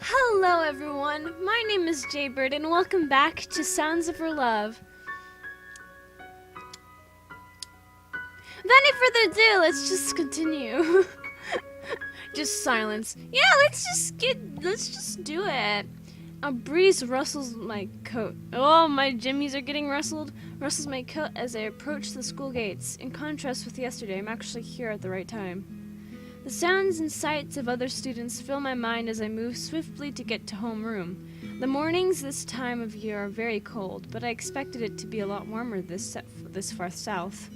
Hello everyone, my name is Jaybird and welcome back to Sounds of Her Love. Without any further ado, let's just continue. Just silence. Yeah, let's just do it. A breeze rustles my coat. Oh, my jimmies are getting rustles my coat as I approach the school gates. In contrast with yesterday, I'm actually here at the right time. The sounds and sights of other students fill my mind as I move swiftly to get to homeroom. The mornings this time of year are very cold, but I expected it to be a lot warmer this far south.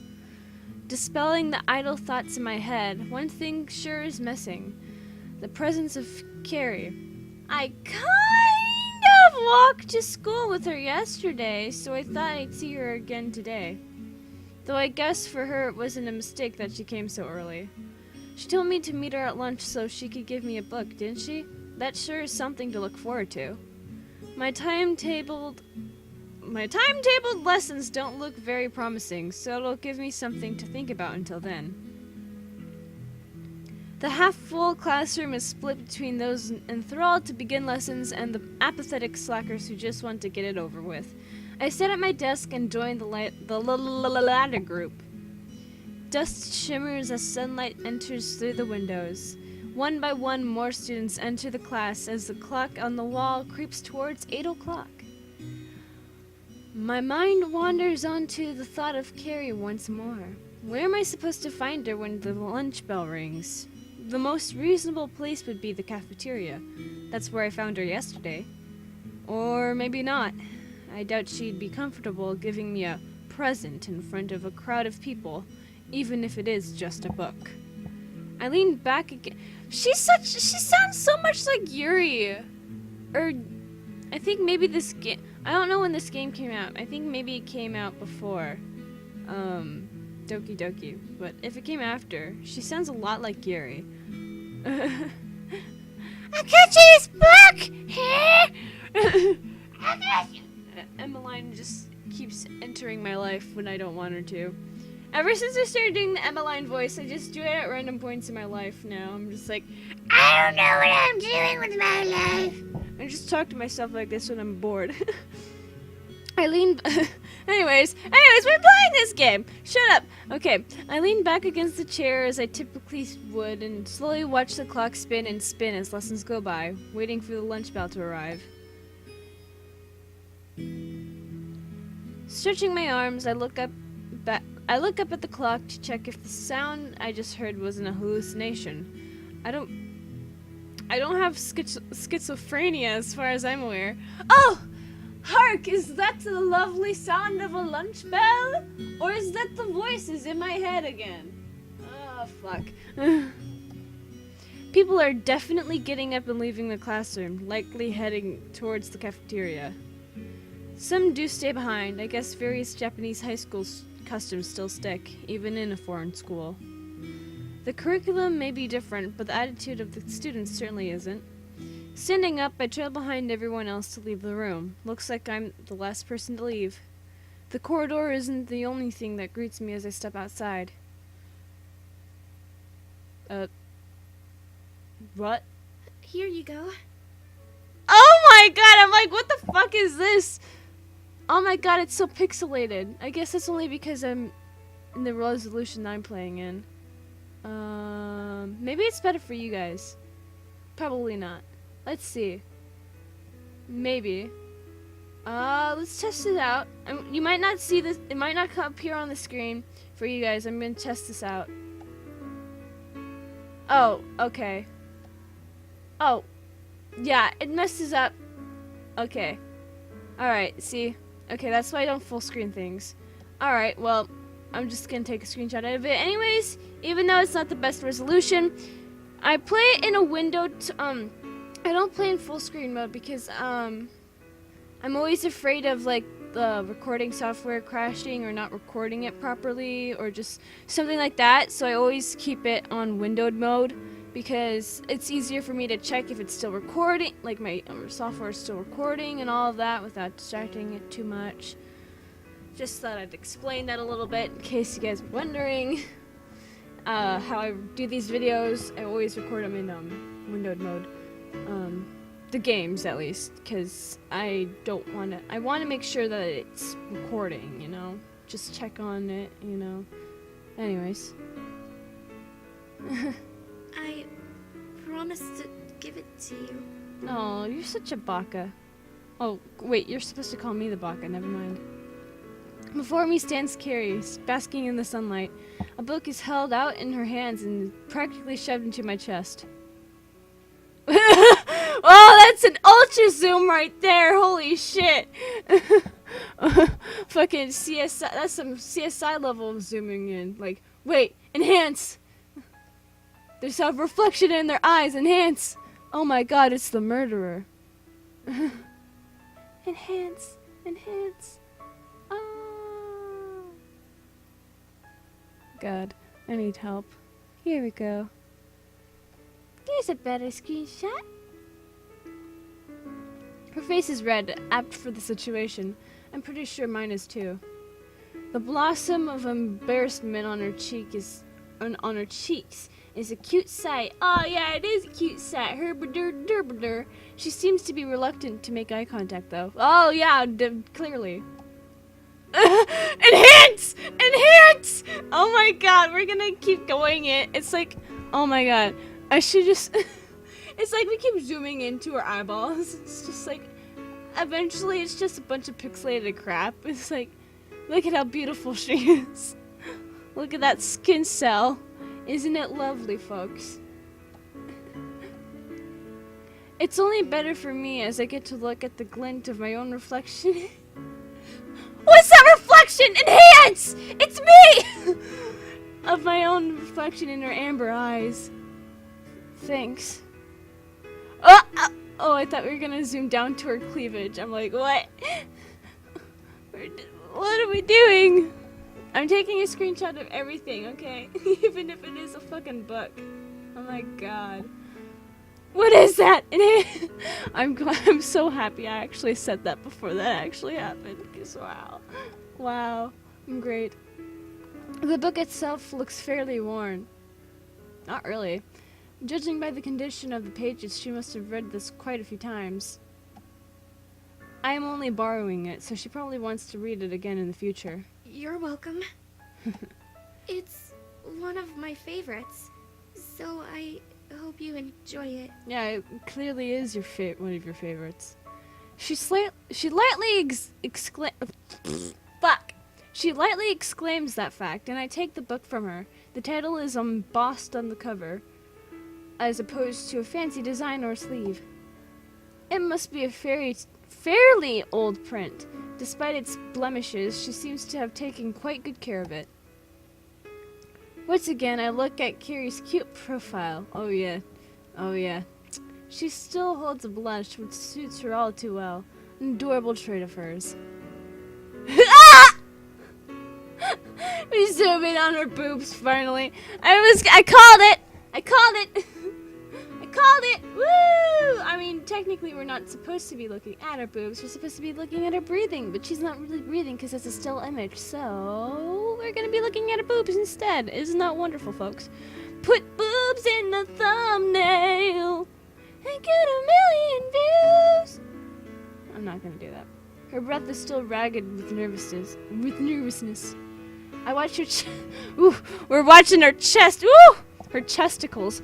Dispelling the idle thoughts in my head, one thing sure is missing. The presence of Carrie. I kind of walked to school with her yesterday, so I thought I'd see her again today. Though I guess for her it wasn't a mistake that she came so early. She told me to meet her at lunch so she could give me a book, didn't she? That sure is something to look forward to. My timetabled lessons don't look very promising, so it'll give me something to think about until then. The half-full classroom is split between those enthralled to begin lessons and the apathetic slackers who just want to get it over with. I sit at my desk and join the latter group. Dust shimmers as sunlight enters through the windows. One by one, more students enter the class as the clock on the wall creeps towards 8 o'clock. My mind wanders onto the thought of Carrie once more. Where am I supposed to find her when the lunch bell rings? The most reasonable place would be the cafeteria. That's where I found her yesterday. Or maybe not. I doubt she'd be comfortable giving me a present in front of a crowd of people, even if it is just a book. I lean back again. She sounds so much like Yuri. Or, I think maybe this game, I don't know when this game came out. I think maybe it came out before, Doki Doki. But if it came after, she sounds a lot like Yuri. Akachi's book! Emmeline just keeps entering my life when I don't want her to. Ever since I started doing the Emmeline voice, I just do it at random points in my life now. I'm just like, I don't know what I'm doing with my life. I just talk to myself like this when I'm bored. Anyways, we're playing this game. Shut up. Okay, I lean back against the chair as I typically would and slowly watch the clock spin and spin as lessons go by, waiting for the lunch bell to arrive. Stretching my arms, I look up at the clock to check if the sound I just heard wasn't a hallucination. I don't have schizophrenia as far as I'm aware. Oh! Hark! Is that the lovely sound of a lunch bell? Or is that the voices in my head again? Oh, fuck. People are definitely getting up and leaving the classroom, likely heading towards the cafeteria. Some do stay behind. I guess various Japanese high schools customs still stick, even in a foreign school. The curriculum may be different, but the attitude of the students certainly isn't. Standing up, I trail behind everyone else to leave the room. Looks like I'm the last person to leave. The corridor isn't the only thing that greets me as I step outside. What? Here you go. Oh my god, I'm like, what the fuck is this? Oh my god, it's so pixelated. I guess it's only because I'm in the resolution I'm playing in. Maybe it's better for you guys. Probably not. Let's see. Maybe. Let's test it out. You might not see this. It might not come up here on the screen for you guys. I'm gonna test this out. Oh, okay. Oh, yeah, it messes up. Okay. Alright, see? Okay, that's why I don't full screen things. Alright, well, I'm just gonna take a screenshot of it. Anyways, even though it's not the best resolution, I play it in a window I don't play in full screen mode because, I'm always afraid of, like, the recording software crashing or not recording it properly or just something like that, so I always keep it on windowed mode because it's easier for me to check if it's still recording, like my software is still recording and all of that without distracting it too much. Just thought I'd explain that a little bit in case you guys were wondering how I do these videos. I always record them in windowed mode. The games, at least, because I don't want to. I want to make sure that it's recording, you know? Just check on it, you know? Anyways. I promised to give it to you. Oh, you're such a baka. Oh, wait, you're supposed to call me the baka, never mind. Before me stands Carrie, basking in the sunlight. A book is held out in her hands and practically shoved into my chest. Oh, that's an ultra zoom right there. Holy shit. Fucking CSI. That's some CSI level of zooming in. Like, wait, enhance. There's a reflection in their eyes. Enhance. Oh my god, it's the murderer. Enhance. Enhance. Oh. God, I need help. Here we go. Here's a better screenshot. Her face is red, apt for the situation. I'm pretty sure mine is too. The blossom of embarrassment on her cheeks is a cute sight. Oh yeah, it is a cute sight. Herbadur. She seems to be reluctant to make eye contact though. Oh yeah, clearly. Enhance! Enhance! Oh my god, we're gonna keep going it. It's like, oh my god. I should just... It's like we keep zooming into her eyeballs. It's just like... Eventually it's just a bunch of pixelated crap. It's like, look at how beautiful she is. Look at that skin cell. Isn't it lovely, folks? It's only better for me as I get to look at the glint of my own reflection. What's that reflection? Enhance! It's me! Of my own reflection in her amber eyes. Thanks. Oh, I thought we were gonna zoom down to her cleavage. I'm like, what? What are we doing? I'm taking a screenshot of everything, okay? Even if it is a fucking book. Oh my god. What is that? I'm so happy I actually said that before that actually happened. Because wow. Wow. I'm great. The book itself looks fairly worn. Not really. Judging by the condition of the pages, she must have read this quite a few times. I am only borrowing it, so she probably wants to read it again in the future. You're welcome. It's one of my favorites, so I hope you enjoy it. Yeah, it clearly is your one of your favorites. She lightly fuck. She lightly exclaims that fact, and I take the book from her. The title is embossed on the cover, as opposed to a fancy design or sleeve. It must be a fairly old print. Despite its blemishes, she seems to have taken quite good care of it. Once again, I look at Carrie's cute profile. Oh yeah. Oh yeah. She still holds a blush, which suits her all too well. An adorable trait of hers. Ah! We zoom in on her boobs finally. I called it! I called it! I called it! Woo! I mean, technically we're not supposed to be looking at her boobs. We're supposed to be looking at her breathing, but she's not really breathing because it's a still image. So, we're gonna be looking at her boobs instead. Isn't that wonderful, folks? Put boobs in the thumbnail and get 1,000,000 views. I'm not gonna do that. Her breath is still ragged with nervousness. I watch her ooh, we're watching her chest. Ooh! Her chesticles.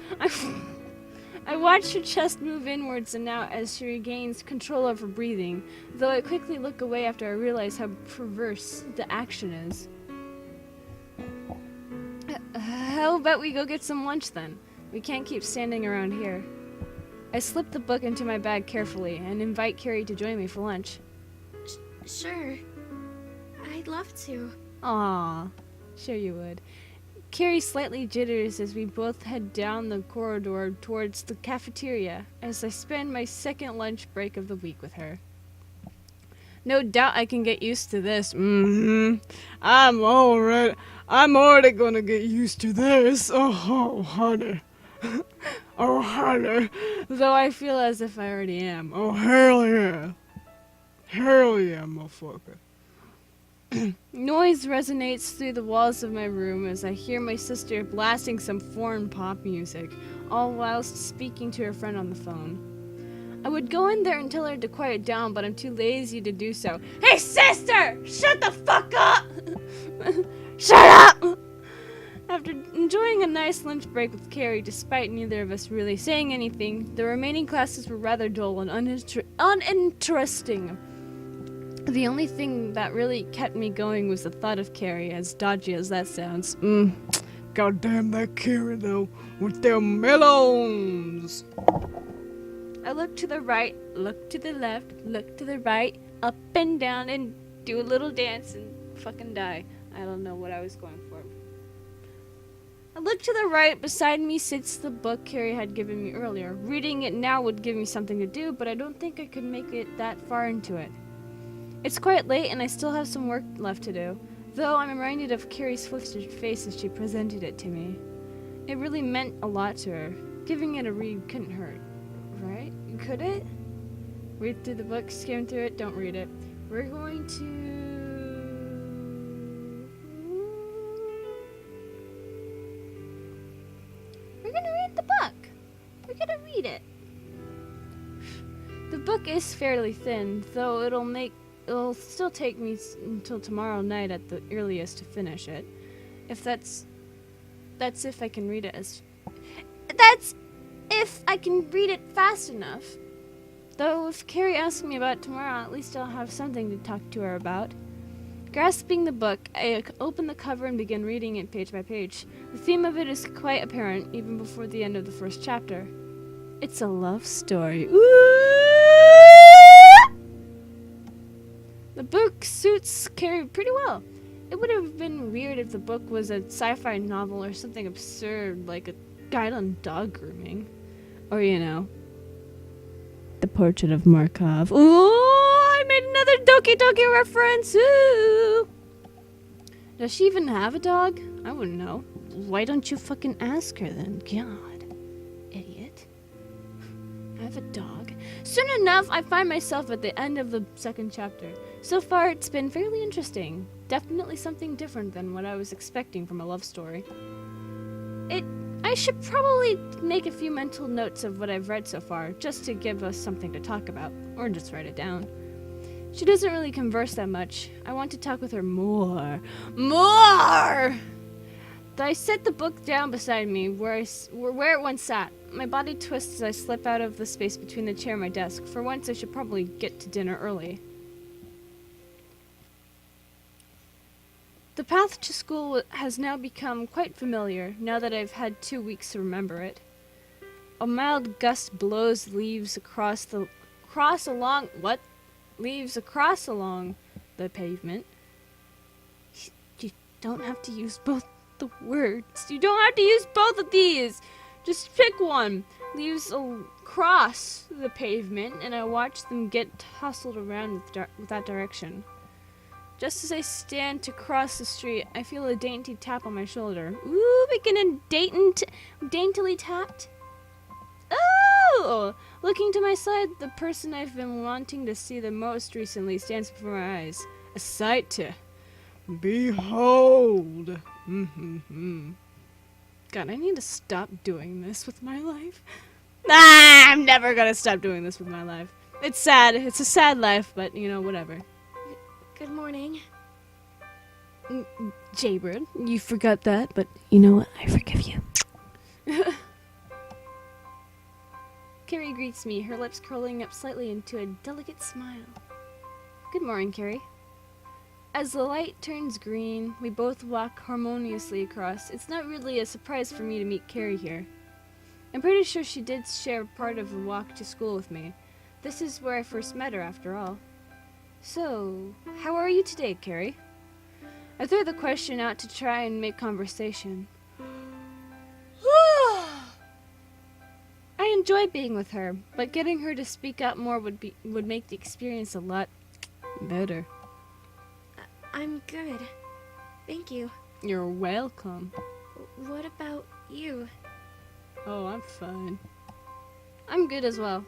I watch her chest move inwards and out as she regains control of her breathing, though I quickly look away after I realize how perverse the action is. How about we go get some lunch then? We can't keep standing around here. I slip the book into my bag carefully and invite Carrie to join me for lunch. Sure. I'd love to. Aww. Sure you would. Carrie slightly jitters as we both head down the corridor towards the cafeteria as I spend my second lunch break of the week with her. No doubt I can get used to this. I'm already gonna get used to this. Oh, honey. Oh, honey. Though I feel as if I already am. Oh, hell yeah. Hell yeah, motherfucker. Noise resonates through the walls of my room as I hear my sister blasting some foreign pop music, all whilst speaking to her friend on the phone. I would go in there and tell her to quiet down, but I'm too lazy to do so. Hey, sister! Shut the fuck up! Shut up! After enjoying a nice lunch break with Carrie, despite neither of us really saying anything, the remaining classes were rather dull and uninteresting. The only thing that really kept me going was the thought of Carrie, as dodgy as that sounds. Goddamn that Carrie, though, with their melons! I look to the right, look to the left, look to the right, up and down, and do a little dance and fucking die. I don't know what I was going for. I look to the right. Beside me sits the book Carrie had given me earlier. Reading it now would give me something to do, but I don't think I could make it that far into it. It's quite late and I still have some work left to do, though I'm reminded of Carrie's flustered face as she presented it to me. It really meant a lot to her. Giving it a read couldn't hurt, right? Could it? Read through the book, skim through it, don't read it. We're going to... We're gonna read the book. We're gonna read it. The book is fairly thin, though it'll still take me until tomorrow night at the earliest to finish it. If that's if I can read it that's if I can read it fast enough. Though if Carrie asks me about it tomorrow, at least I'll have something to talk to her about. Grasping the book, I open the cover and begin reading it page by page. The theme of it is quite apparent even before the end of the first chapter. It's a love story. Ooh! The book suits Carrie pretty well. It would have been weird if the book was a sci-fi novel or something absurd like a guide on dog grooming. Or, you know, The Portrait of Markov. Ooh! I made another Doki Doki reference! Ooh! Does she even have a dog? I wouldn't know. Why don't you fucking ask her then? God. Idiot. I have a dog. Soon enough, I find myself at the end of the second chapter. So far, it's been fairly interesting. Definitely something different than what I was expecting from a love story. I should probably make a few mental notes of what I've read so far, just to give us something to talk about, or just write it down. She doesn't really converse that much. I want to talk with her more. More! I set the book down beside me, where it once sat. My body twists as I slip out of the space between the chair and my desk. For once, I should probably get to dinner early. The path to school has now become quite familiar, now that I've had 2 weeks to remember it. A mild gust blows leaves across along the pavement. You don't have to use both the words. You don't have to use both of these. Just pick one. Leaves across the pavement, and I watch them get hustled around with that direction. Just as I stand to cross the street, I feel a dainty tap on my shoulder. Ooh, beginning daintily tapped. Oh! Looking to my side, the person I've been wanting to see the most recently stands before my eyes. A sight to behold. God, I need to stop doing this with my life. I'm never gonna stop doing this with my life. It's sad. It's a sad life, but, you know, whatever. Good morning. Jaybird, you forgot that, but you know what? I forgive you. Carrie greets me, her lips curling up slightly into a delicate smile. Good morning, Carrie. As the light turns green, we both walk harmoniously across. It's not really a surprise for me to meet Carrie here. I'm pretty sure she did share part of the walk to school with me. This is where I first met her, after all. So, how are you today, Carrie? I threw the question out to try and make conversation. I enjoy being with her, but getting her to speak up more would make the experience a lot better. I'm good. Thank you. You're welcome. What about you? Oh, I'm fine. I'm good as well.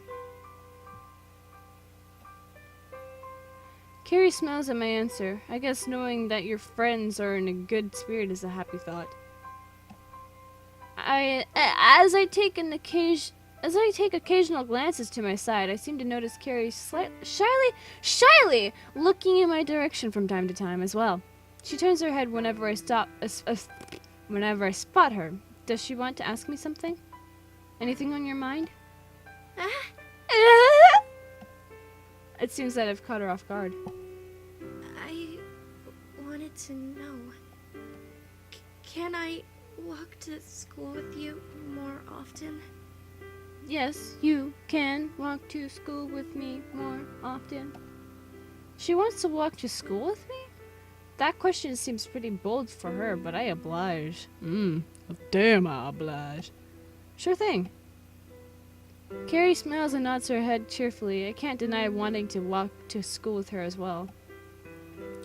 Carrie smiles at my answer. I guess knowing that your friends are in a good spirit is a happy thought. As I take an As I take occasional glances to my side, I seem to notice Carrie shyly looking in my direction from time to time as well. She turns her head whenever I whenever I spot her. Does she want to ask me something? Anything on your mind? Ah, It seems that I've caught her off guard. I wanted to know. Can I walk to school with you more often? Yes, you can walk to school with me more often. She wants to walk to school with me? That question seems pretty bold for her, but I oblige. Damn, I oblige. Sure thing. Carrie smiles and nods her head cheerfully. I can't deny wanting to walk to school with her as well.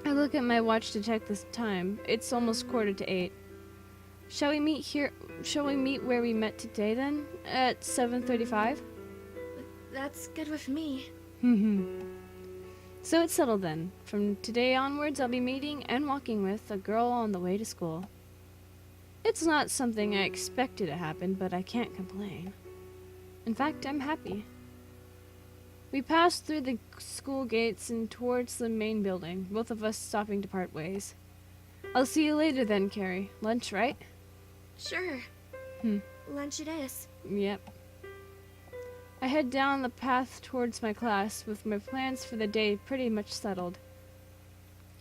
I look at my watch to check the time. It's almost 7:45. Shall we meet here? Shall we meet where we met today then? At 7:35? That's good with me. So it's settled then. From today onwards, I'll be meeting and walking with a girl on the way to school. It's not something I expected to happen, but I can't complain. In fact, I'm happy. We passed through the school gates and towards the main building, both of us stopping to part ways. I'll see you later then, Carrie. Lunch, right? Sure. Hmm. Lunch it is. Yep. I head down the path towards my class with my plans for the day pretty much settled.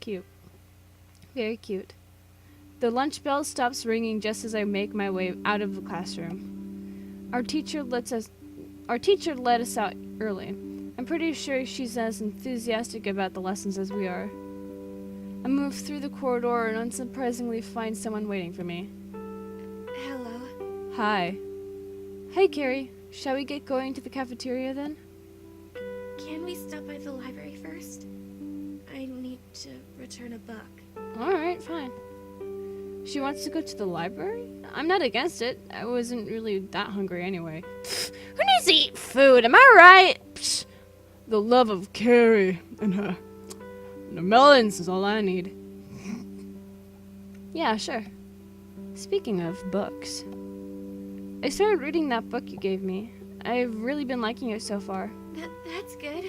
Cute. Very cute. The lunch bell stops ringing just as I make my way out of the classroom. Our teacher let us out early. I'm pretty sure she's as enthusiastic about the lessons as we are. I move through the corridor and unsurprisingly find someone waiting for me. Hello. Hi. Hey, Carrie. Shall we get going to the cafeteria then? Can we stop by the library first? I need to return a book. Alright, fine. She wants to go to the library? I'm not against it. I wasn't really that hungry anyway. Who needs to eat food? Am I right? Psh, the love of Carrie and her melons is all I need. Yeah, sure. Speaking of books, I started reading that book you gave me. I've really been liking it so far. That's good.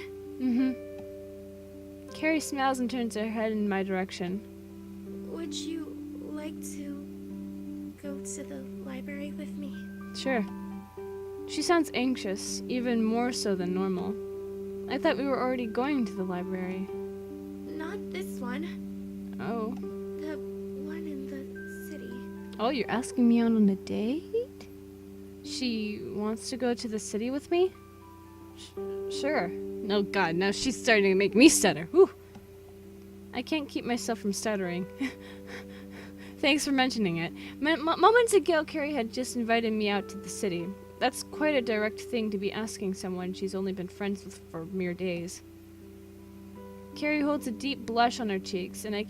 Carrie smiles and turns her head in my direction. Would you like to go to the library with me? Sure. She sounds anxious, even more so than normal. I thought we were already going to the library. Not this one. Oh. The one in the city. Oh, you're asking me out on a date? She wants to go to the city with me? Sure. Oh god, now she's starting to make me stutter. Whew. I can't keep myself from stuttering. Thanks for mentioning it. Moments ago, Carrie had just invited me out to the city. That's quite a direct thing to be asking someone she's only been friends with for mere days. Carrie holds a deep blush on her cheeks, and I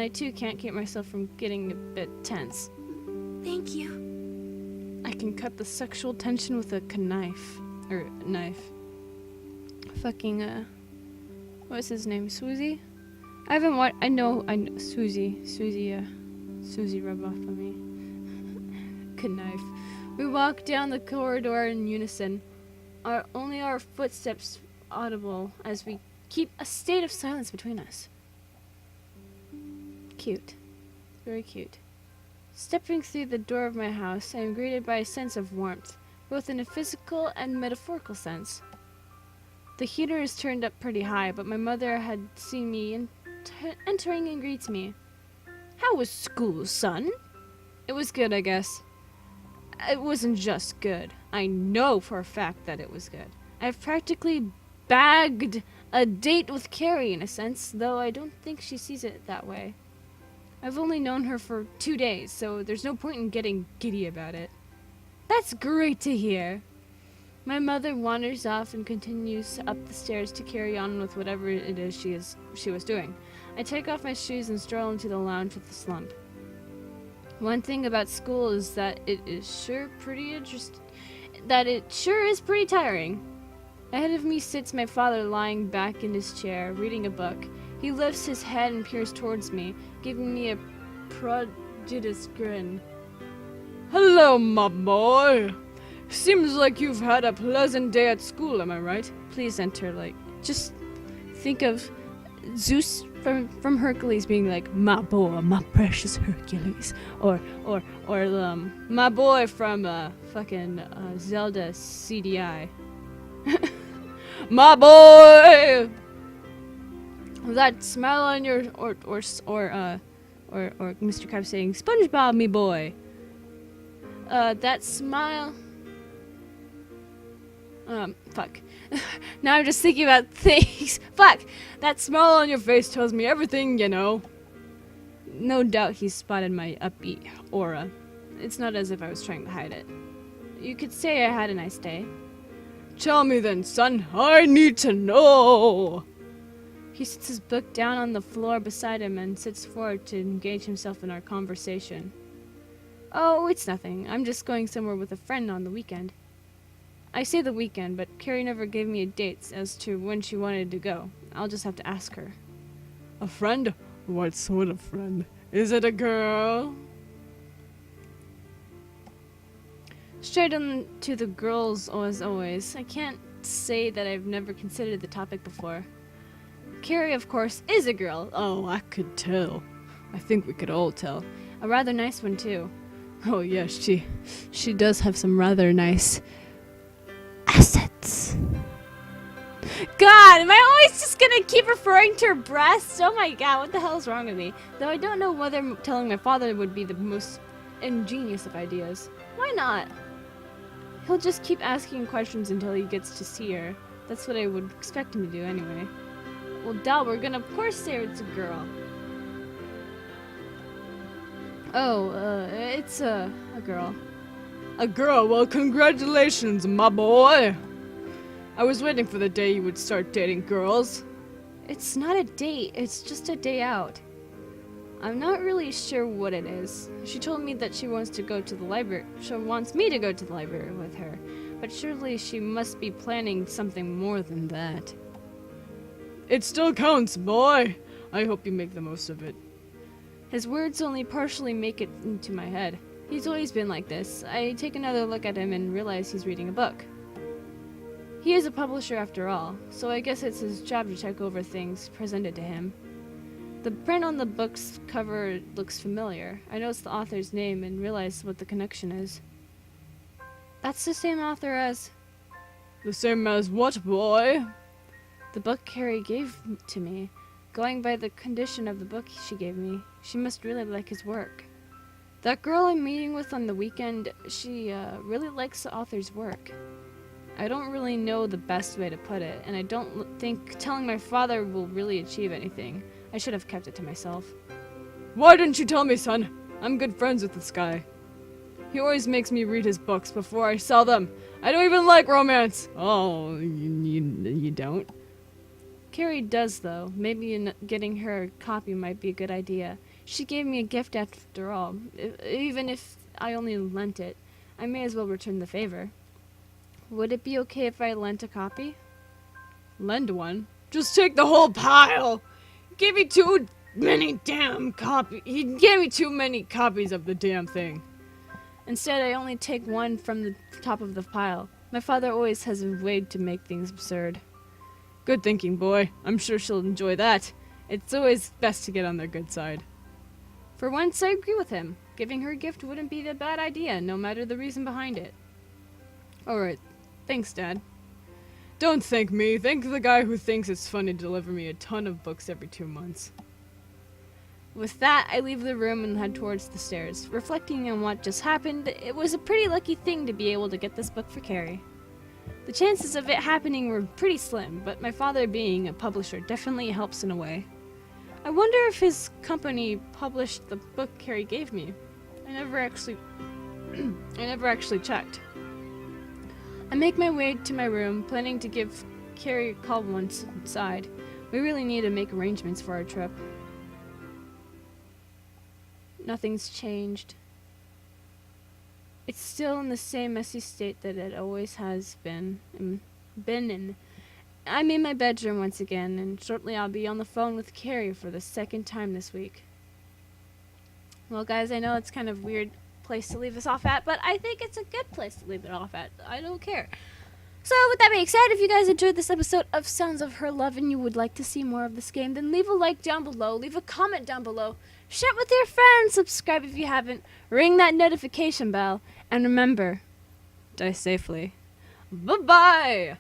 too can't keep myself from getting a bit tense. Thank you. I can cut the sexual tension with a knife. Fucking, what's his name? Swoozie? I know, Swoozie. Swoozie rubbed off on me. Knife. We walk down the corridor in unison. Only our footsteps audible as we keep a state of silence between us. Cute. Very cute. Stepping through the door of my house, I am greeted by a sense of warmth, both in a physical and metaphorical sense. The heater is turned up pretty high, but my mother had seen me entering and greets me. How was school, son? It was good, I guess. It wasn't just good. I know for a fact that it was good. I've practically bagged a date with Carrie in a sense, though I don't think she sees it that way. I've only known her for 2 days, so there's no point in getting giddy about it. That's great to hear. My mother wanders off and continues up the stairs to carry on with whatever it is she was doing. I take off my shoes and stroll into the lounge with a slump. One thing about school is that it sure is pretty tiring. Ahead of me sits my father lying back in his chair, reading a book. He lifts his head and peers towards me, giving me a prodigious grin. Hello, my boy. Seems like you've had a pleasant day at school, am I right? Please enter, like, just think of Zeus from Hercules being like, my boy, my precious Hercules. Or my boy from, fucking, Zelda CDI. My boy! That smile on your, or Mr. Krabs saying, SpongeBob, me boy. That smile. Fuck. Now I'm just thinking about things. Fuck! That smile on your face tells me everything, you know. No doubt he spotted my upbeat aura. It's not as if I was trying to hide it. You could say I had a nice day. Tell me then, son. I need to know. He sits his book down on the floor beside him and sits forward to engage himself in our conversation. Oh, it's nothing. I'm just going somewhere with a friend on the weekend. I say the weekend, but Carrie never gave me a date as to when she wanted to go. I'll just have to ask her. A friend? What sort of friend? Is it a girl? Straight on to the girls as always. I can't say that I've never considered the topic before. Carrie, of course, is a girl. Oh, I could tell. I think we could all tell. A rather nice one, too. Oh, yes, she does have some rather nice assets. God, am I always just gonna keep referring to her breasts? Oh my god, what the hell is wrong with me? Though I don't know whether telling my father would be the most ingenious of ideas. Why not? He'll just keep asking questions until he gets to see her. That's what I would expect him to do anyway. Well, Dal, we're gonna of course say it's a girl. Oh, it's a girl. A girl? Well, congratulations, my boy. I was waiting for the day you would start dating girls. It's not a date, it's just a day out. I'm not really sure what it is. She told me that she wants to go to the library. She wants me to go to the library with her. But surely she must be planning something more than that. It still counts, boy. I hope you make the most of it. His words only partially make it into my head. He's always been like this. I take another look at him and realize he's reading a book. He is a publisher after all, so I guess it's his job to check over things presented to him. The print on the book's cover looks familiar. I notice the author's name and realize what the connection is. That's the same author as... The same as what, boy? The book Carrie gave to me. Going by the condition of the book she gave me, she must really like his work. That girl I'm meeting with on the weekend, she really likes the author's work. I don't really know the best way to put it, and I don't think telling my father will really achieve anything. I should have kept it to myself. Why didn't you tell me, son? I'm good friends with this guy. He always makes me read his books before I sell them. I don't even like romance. Oh, you don't? Carrie does, though. Maybe getting her a copy might be a good idea. She gave me a gift after all. Even if I only lent it, I may as well return the favor. Would it be okay if I lent a copy? Lend one? Just take the whole pile! Give me too many damn copies. He gave me too many copies of the damn thing. Instead, I only take one from the top of the pile. My father always has a way to make things absurd. Good thinking, boy. I'm sure she'll enjoy that. It's always best to get on their good side. For once, I agree with him. Giving her a gift wouldn't be a bad idea, no matter the reason behind it. Alright. Thanks, Dad. Don't thank me. Thank the guy who thinks it's funny to deliver me a ton of books every 2 months. With that, I leave the room and head towards the stairs. Reflecting on what just happened, it was a pretty lucky thing to be able to get this book for Carrie. The chances of it happening were pretty slim, but my father being a publisher definitely helps in a way. I wonder if his company published the book Carrie gave me. I never actually checked. I make my way to my room, planning to give Carrie a call once inside. We really need to make arrangements for our trip. Nothing's changed. It's still in the same messy state that it always has been in. I'm in my bedroom once again, and shortly I'll be on the phone with Carrie for the second time this week. Well, guys, I know it's kind of weird place to leave us off at, but I think it's a good place to leave it off at. I don't care. So, with that being said, if you guys enjoyed this episode of Sounds of Her Love and you would like to see more of this game, then leave a like down below, leave a comment down below, share it with your friends, subscribe if you haven't, ring that notification bell, and remember, die safely. Bye-bye!